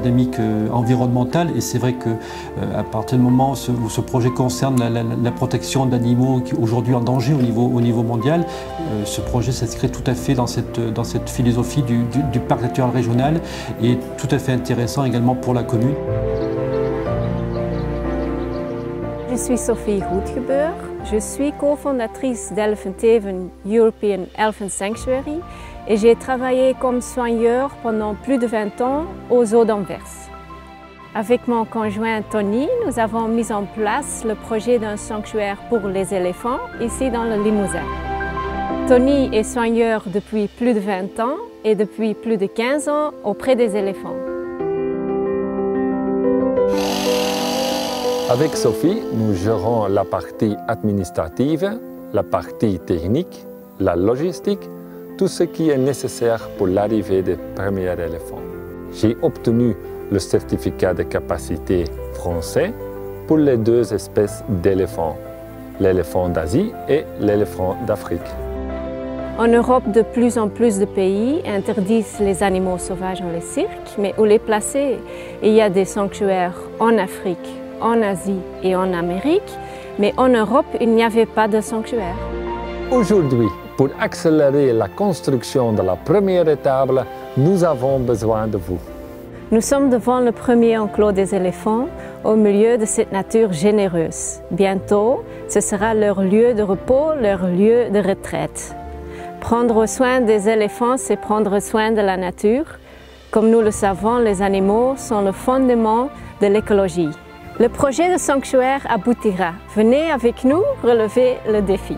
dynamique environnementale. Et c'est vrai qu'à partir du moment où ce projet concerne la protection d'animaux aujourd'hui en danger au niveau mondial, ce projet s'inscrit tout à fait dans cette philosophie du parc naturel régional et est tout à fait intéressant également pour la commune. Je suis Sophie Roetgebeur. Je suis cofondatrice d'Elfentheven European Elephant Sanctuary et j'ai travaillé comme soigneur pendant plus de 20 ans aux Zoo d'Anvers. Avec mon conjoint Tony, nous avons mis en place le projet d'un sanctuaire pour les éléphants ici dans le Limousin. Tony est soigneur depuis plus de 20 ans et depuis plus de 15 ans auprès des éléphants. Avec Sophie, nous gérons la partie administrative, la partie technique, la logistique, tout ce qui est nécessaire pour l'arrivée des premiers éléphants. J'ai obtenu le certificat de capacité français pour les 2 espèces d'éléphants, l'éléphant d'Asie et l'éléphant d'Afrique. En Europe, de plus en plus de pays interdisent les animaux sauvages dans les cirques, mais où les placer? Il y a des sanctuaires en Afrique, en Asie et en Amérique, mais en Europe, il n'y avait pas de sanctuaire. Aujourd'hui, pour accélérer la construction de la première étape, nous avons besoin de vous. Nous sommes devant le premier enclos des éléphants, au milieu de cette nature généreuse. Bientôt, ce sera leur lieu de repos, leur lieu de retraite. Prendre soin des éléphants, c'est prendre soin de la nature. Comme nous le savons, les animaux sont le fondement de l'écologie. Le projet de sanctuaire aboutira. Venez avec nous relever le défi.